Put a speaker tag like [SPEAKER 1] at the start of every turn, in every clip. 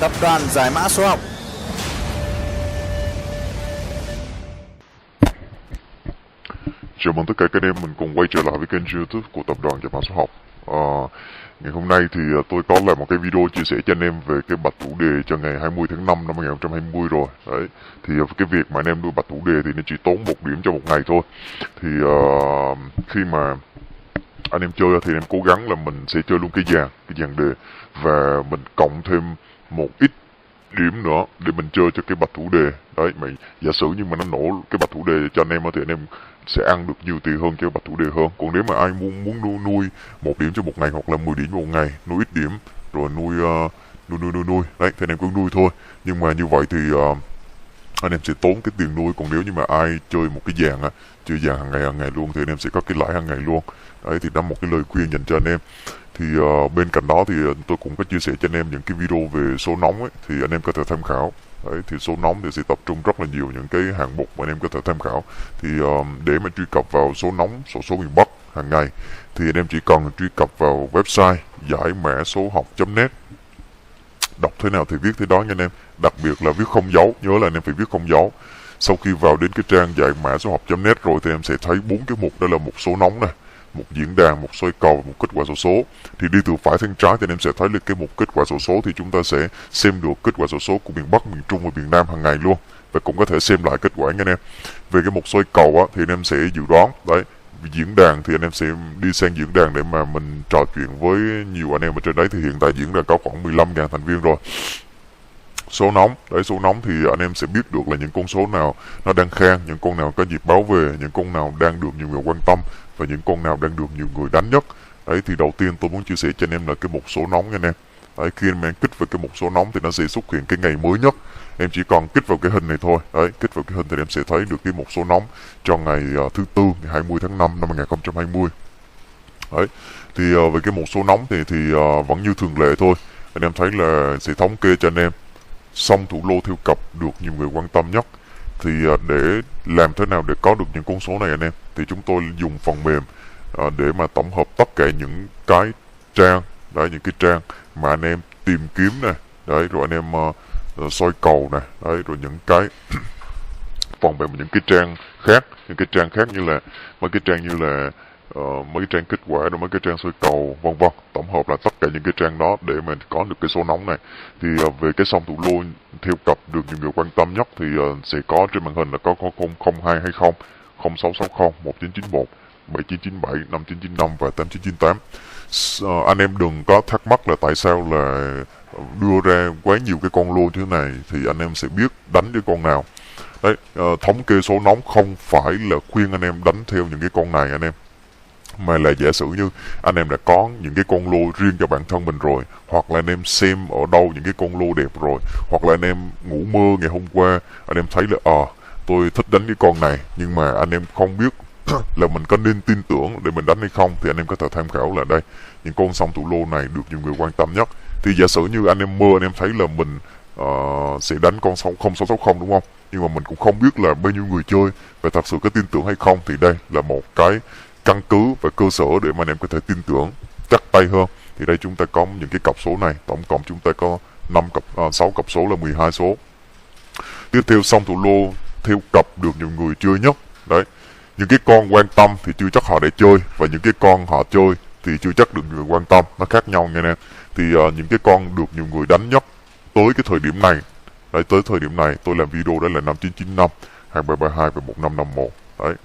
[SPEAKER 1] Tập đoàn Giải mã số học.
[SPEAKER 2] Chào mừng tất cả các anh em mình cùng quay trở lại với kênh YouTube của tập đoàn Giải mã số học. Ngày hôm nay thì tôi có làm một cái video chia sẻ cho anh em về cái bạch thủ đề cho ngày 20 tháng 5 năm 2020 rồi. Đấy, thì cái việc mà anh em nuôi bạch thủ đề thì nó chỉ tốn 1 điểm cho một ngày thôi. Thì khi mà anh em chơi thì anh em cố gắng là mình sẽ chơi luôn cái dàn đề và mình cộng thêm một ít điểm nữa để mình chơi cho cái bạch thủ đề. Đấy, mà giả sử như mà nó nổ cái bạch thủ đề cho anh em thì anh em sẽ ăn được nhiều tiền hơn cho bạch thủ đề hơn. Còn nếu mà ai muốn nuôi 1 điểm cho một ngày hoặc là 10 điểm cho một ngày, nuôi ít điểm rồi nuôi đấy thì anh em cứ nuôi thôi. Nhưng mà như vậy thì anh em sẽ tốn cái tiền nuôi. Còn nếu như mà ai chơi một cái dàn chơi dàn hàng ngày luôn thì anh em sẽ có cái lãi hàng ngày luôn. Đấy thì đó một cái lời khuyên dành cho anh em. Thì bên cạnh đó thì tôi cũng có chia sẻ cho anh em những cái video về số nóng ấy, thì anh em có thể tham khảo. Đấy, thì số nóng thì sẽ tập trung rất là nhiều những cái hạng mục mà anh em có thể tham khảo. Thì để mà truy cập vào số nóng sổ số miền Bắc hàng ngày thì anh em chỉ cần truy cập vào website giải mã số học.net. Đọc thế nào thì viết thế đó nha anh em, đặc biệt là viết không dấu, nhớ là anh em phải viết không dấu. Sau khi vào đến cái trang giải mã số học.net rồi thì em sẽ thấy 4 cái mục, đó là một số nóng này, một diễn đàn, một soi cầu, một kết quả xổ số. Thì đi từ phải sang trái thì anh em sẽ thấy được cái mục kết quả xổ số, thì chúng ta sẽ xem được kết quả xổ số của miền Bắc, miền Trung và miền Nam hàng ngày luôn, và cũng có thể xem lại kết quả nha anh em. Về cái mục soi cầu thì anh em sẽ dự đoán. Đấy, diễn đàn thì anh em sẽ đi sang diễn đàn để mà mình trò chuyện với nhiều anh em ở trên đấy. Thì hiện tại diễn đàn có khoảng 15.000 thành viên rồi. Số nóng, đấy, số nóng thì anh em sẽ biết được là những con số nào nó đang khan, những con nào có dịp báo về, những con nào đang được nhiều người quan tâm và những con nào đang được nhiều người đánh nhất. Đấy, thì đầu tiên tôi muốn chia sẻ cho anh em là cái mục số nóng nha anh em. Đấy, khi em kích vào cái mục số nóng thì nó sẽ xuất hiện cái ngày mới nhất. Em chỉ còn kích vào cái hình này thôi. Đấy, kích vào cái hình thì em sẽ thấy được cái mục số nóng cho ngày thứ Tư, ngày 20 tháng 5 năm 2020. Đấy, thì về cái mục số nóng thì vẫn như thường lệ thôi. Anh em thấy là sẽ thống kê cho anh em song thủ lô theo cặp được nhiều người quan tâm nhất. Thì để làm thế nào để có được những con số này anh em, thì chúng tôi dùng phần mềm để mà tổng hợp tất cả những cái trang, đấy, những cái trang mà anh em tìm kiếm này, đấy, rồi anh em soi cầu này, đấy, rồi những cái phần mềm, những cái trang khác, như là mấy cái trang như là mấy cái trang kết quả, rồi mấy cái trang soi cầu, vân vân, tổng hợp là tất cả những cái trang đó để mình có được cái số nóng này. Thì về cái song thủ lô theo cặp được nhiều người quan tâm nhất thì sẽ có trên màn hình là có 0220, 0660, 1991, 7997, 5995 và 8998. Anh em đừng có thắc mắc là tại sao là đưa ra quá nhiều cái con lô như thế này, thì anh em sẽ biết đánh cái con nào. Đấy, thống kê số nóng không phải là khuyên anh em đánh theo những cái con này anh em, mà là giả sử như anh em đã có những cái con lô riêng cho bản thân mình rồi, hoặc là anh em xem ở đâu những cái con lô đẹp rồi, hoặc là anh em ngủ mơ ngày hôm qua anh em thấy là tôi thích đánh cái con này, nhưng mà anh em không biết là mình có nên tin tưởng để mình đánh hay không, thì anh em có thể tham khảo là đây, những con song thủ lô này được nhiều người quan tâm nhất. Thì giả sử như anh em mơ anh em thấy là mình sẽ đánh con 0660 đúng không, nhưng mà mình cũng không biết là bao nhiêu người chơi và thật sự có tin tưởng hay không, thì đây là một cái căn cứ và cơ sở để mà anh em có thể tin tưởng chắc tay hơn. Thì đây chúng ta có những cái cặp số này, tổng cộng chúng ta có 6 cặp số là 12 số. Tiếp theo song thủ lô theo cặp được nhiều người chơi nhất. Đấy, những cái con quan tâm thì chưa chắc họ để chơi, và những cái con họ chơi thì chưa chắc được người quan tâm, nó khác nhau nha anh em. Thì những cái con được nhiều người đánh nhất tới cái thời điểm này, đấy, tới thời điểm này tôi làm video đó là 5995, 2332 và 1551. Đấy,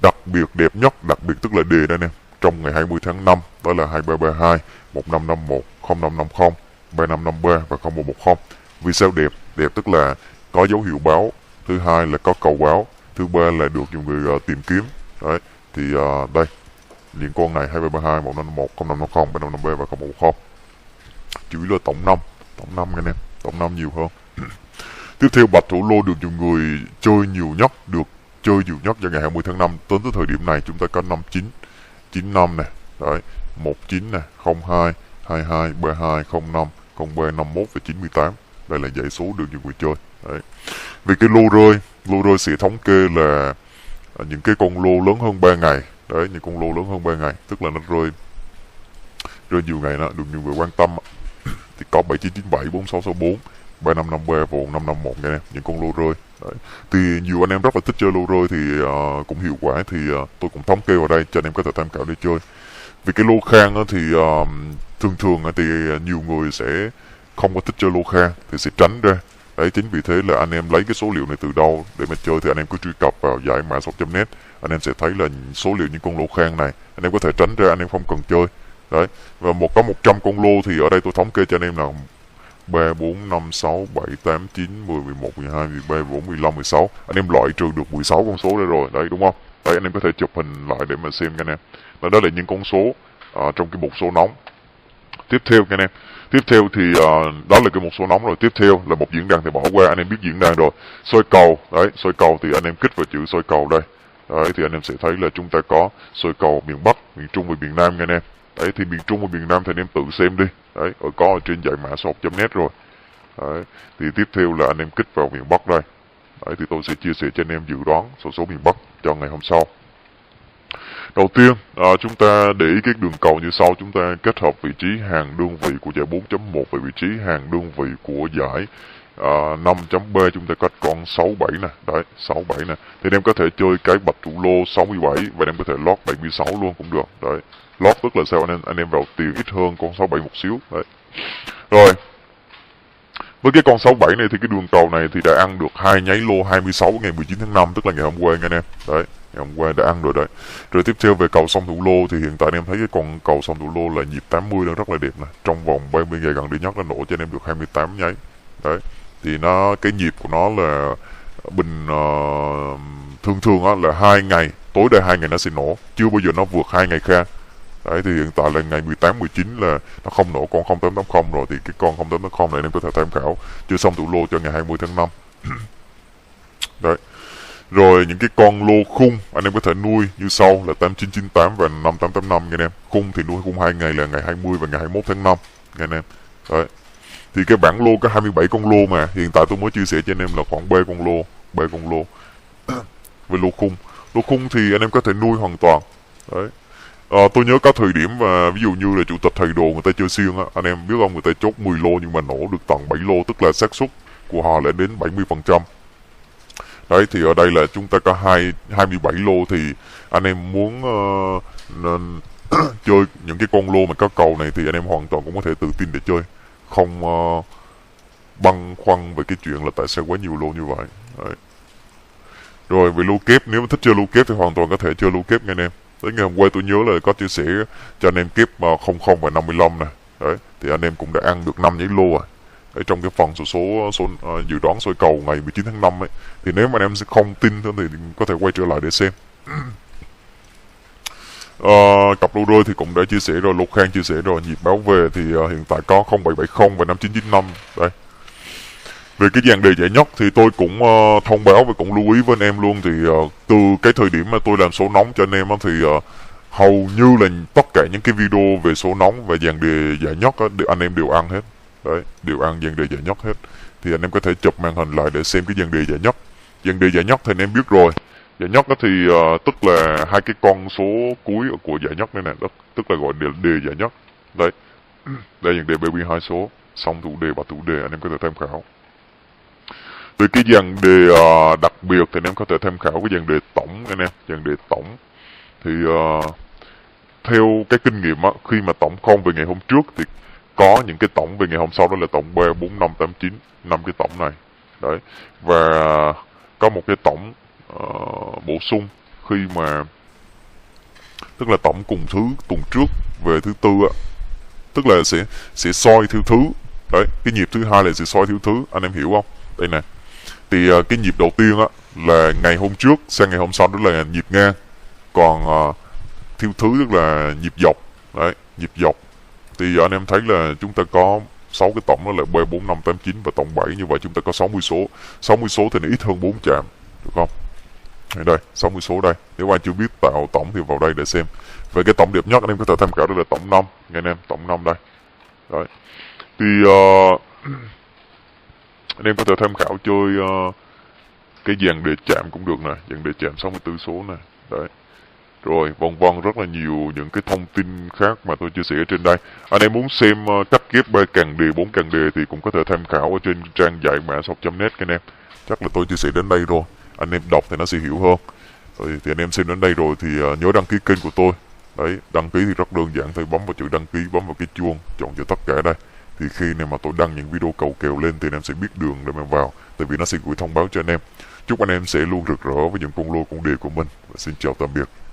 [SPEAKER 2] đặc biệt đẹp nhất, đặc biệt tức là đề đây nè, trong ngày 20 tháng 5 đó là 2332, 1551, 0550, 3553 và 0110. Vì sao đẹp? Đẹp tức là có dấu hiệu báo, thứ hai là có cầu báo, thứ ba là được nhiều người tìm kiếm. Đấy, thì đây những con này 2332, 1551, 0550, 3553 và 0110 chủ yếu là tổng năm anh em, tổng năm nhiều hơn. Tiếp theo bạch thủ lô được nhiều người chơi nhiều nhất, cho ngày 20 tháng 5 tới thời điểm này chúng ta có 59, 95 này, đấy, 19 này, 02, 22, 32, 05, 03, 51 và 98. Đây là dãy số được nhiều người chơi. Đấy. Vì cái lô rơi sẽ thống kê là những cái con lô lớn hơn 3 ngày. Đấy, những con lô lớn hơn 3 ngày, tức là nó rơi nhiều ngày đó, được nhiều người quan tâm. thì có 7997, 4664, 355B và 1551 nha em, những con lô rơi. Đấy. Thì nhiều anh em rất là thích chơi lô rơi thì cũng hiệu quả, thì tôi cũng thống kê vào đây cho anh em có thể tham khảo để chơi. Vì cái lô khang thì thường thường thì nhiều người sẽ không có thích chơi lô khang thì sẽ tránh ra. Đấy, chính vì thế là anh em lấy cái số liệu này từ đâu để mà chơi thì anh em cứ truy cập vào giải mã shop.net, anh em sẽ thấy là số liệu những con lô khang này anh em có thể tránh ra, anh em không cần chơi. Đấy, và có 100 con lô thì ở đây tôi thống kê cho anh em là 3, 4, 5, 6, 7, 8, 9, 10, 11, 12, 13, 14, 15, 16. Anh em loại trừ được 16 con số đây rồi. Đấy, đúng không? Đấy, anh em có thể chụp hình lại để mà xem nha anh em. Và đó là những con số trong cái mục số nóng. Tiếp theo nha anh em. Tiếp theo thì đó là cái mục số nóng rồi. Tiếp theo là một diễn đàn thì bỏ qua, anh em biết diễn đàn rồi. Soi cầu. Đấy, soi cầu thì anh em kích vào chữ soi cầu đây. Đấy, thì anh em sẽ thấy là chúng ta có soi cầu miền Bắc, miền Trung và miền Nam nha anh em. Đấy, thì miền Trung và miền Nam thì anh em tự xem đi. Đấy, có ở trên giải mã shop.net rồi. Đấy, thì tiếp theo là anh em kích vào miền Bắc đây. Đấy, thì tôi sẽ chia sẻ cho anh em dự đoán số miền Bắc cho ngày hôm sau. Đầu tiên, chúng ta để ý cái đường cầu như sau. Chúng ta kết hợp vị trí hàng đơn vị của giải 4.1 với vị trí hàng đơn vị của giải 5.B. Chúng ta có con 67 nè. Đấy, 67 nè. Thì anh em có thể chơi cái bạch thủ lô 67 và anh em có thể lót 76 luôn cũng được. Đấy, lót tức là sao anh em vào tiền ít hơn con 67 một xíu. Đấy. Rồi, với cái con 67 này thì cái đường cầu này thì đã ăn được 2 nháy lô 26 ngày 19 tháng 5, tức là ngày hôm qua nha anh em. Đấy, ngày hôm qua đã ăn rồi đấy. Rồi tiếp theo về cầu song thủ lô thì hiện tại anh em thấy cái con cầu song thủ lô là nhịp 80 đang rất là đẹp nè. Trong vòng 30 ngày gần đây nhất nó nổ cho anh em được 28 nháy. Đấy, thì cái nhịp của nó là thường thường là 2 ngày, tối đa 2 ngày nó sẽ nổ, chưa bao giờ nó vượt 2 ngày khác. Đấy, thì hiện tại là ngày 18, 19 là nó không nổ con 0880 rồi, thì cái con 0880 này anh em có thể tham khảo chưa xong thủ lô cho ngày 20 tháng 5. Đấy. Rồi những cái con lô khung anh em có thể nuôi như sau là 8998 và 5885 nha anh em. Khung thì nuôi khung 2 ngày là ngày 20 và ngày 21 tháng 5 nha anh em. Đấy. Thì cái bảng lô có 27 con lô mà hiện tại tôi mới chia sẻ cho anh em là khoảng 3 con lô. Về lô khung. Lô khung thì anh em có thể nuôi hoàn toàn. Đấy. Tôi nhớ có thời điểm mà ví dụ như là chủ tịch thầy đồ người ta chơi xuyên á, anh em biết không, người ta chốt 10 lô nhưng mà nổ được tận 7 lô, tức là xác suất của họ lại đến 70%. Đấy, thì ở đây là chúng ta có 27 lô thì anh em muốn chơi những cái con lô mà có cầu này thì anh em hoàn toàn cũng có thể tự tin để chơi, không băn khoăn về cái chuyện là tại sao quá nhiều lô như vậy. Đấy. Rồi về lô kép, nếu mà thích chơi lô kép thì hoàn toàn có thể chơi lô kép nha anh em. Tới ngày hôm qua tôi nhớ là có chia sẻ cho anh em kép 00 và 55 nè. Đấy, thì anh em cũng đã ăn được 5 giấy lô rồi. Ở trong cái phần số dự đoán soi cầu ngày 19 tháng 5 ấy. Thì nếu mà anh em sẽ không tin thì có thể quay trở lại để xem. Cặp lô rơi thì cũng đã chia sẻ rồi, Lục Khang chia sẻ rồi. Nhịp báo về thì hiện tại có 0770 và 5995. Đây. Về cái dàn đề giải nhất thì tôi cũng thông báo và cũng lưu ý với anh em luôn. Thì từ cái thời điểm mà tôi làm số nóng cho anh em thì hầu như là tất cả những cái video về số nóng và dàn đề giải nhất anh em đều ăn hết. Đấy, đều ăn dàn đề giải nhất hết. Thì anh em có thể chụp màn hình lại để xem cái dàn đề giải nhất. Dàn đề giải nhất thì anh em biết rồi. Giải nhất thì tức là hai cái con số cuối của giải nhất này nè, tức là gọi đề giải nhất. Đấy, đây dàn đề BB2 số, song thủ đề và thủ đề anh em có thể tham khảo. Về cái dàn đề đặc biệt thì anh em có thể tham khảo cái dàn đề tổng anh em, dàn đề tổng thì theo cái kinh nghiệm khi mà tổng không về ngày hôm trước thì có những cái tổng về ngày hôm sau, đó là tổng 3, 4, 5, 8, 9, 5 cái tổng này. Đấy, và có một cái tổng bổ sung khi mà tức là tổng cùng thứ tuần trước về thứ tư tức là sẽ soi theo thứ. Đấy, cái nhịp thứ hai là sẽ soi theo thứ, anh em hiểu không? Đây nè, thì cái nhịp đầu tiên là ngày hôm trước sang ngày hôm sau, đó là nhịp ngang, còn theo thứ tức là nhịp dọc. Đấy, nhịp dọc thì anh em thấy là chúng ta có 6 cái tổng, đó là 3, 4, 5, 8, 9 và tổng 7, như vậy chúng ta có 60 số. 60 số thì nó ít hơn 4 chạm, được không? Đây, 60 số đây. Nếu anh chưa biết tạo tổng thì vào đây để xem. Về cái tổng đẹp nhất anh em có thể tham khảo, đó là tổng 5 nghe anh em, tổng 5 đây. Đấy. Thì anh em có thể tham khảo chơi cái dàn đề chạm cũng được nè, dàn đề chạm 64 số nè. Đấy. rồi vân vân, rất là nhiều những cái thông tin khác mà tôi chia sẻ trên đây. Anh em muốn xem cách ghép 3 càng đề 4 càng đề thì cũng có thể tham khảo ở trên trang dạy mã học.net các anh em. Chắc là tôi chia sẻ đến đây rồi, anh em đọc thì nó sẽ hiểu hơn. Rồi thì anh em xem đến đây rồi thì nhớ đăng ký kênh của tôi. Đấy, đăng ký thì rất đơn giản thôi, bấm vào chữ đăng ký, bấm vào cái chuông, chọn cho tất cả đây. Thì khi này mà tôi đăng những video cầu kèo lên thì anh em sẽ biết đường để mà vào, tại vì nó sẽ gửi thông báo cho anh em. Chúc anh em sẽ luôn rực rỡ với những con lô con đề của mình. Và xin chào tạm biệt.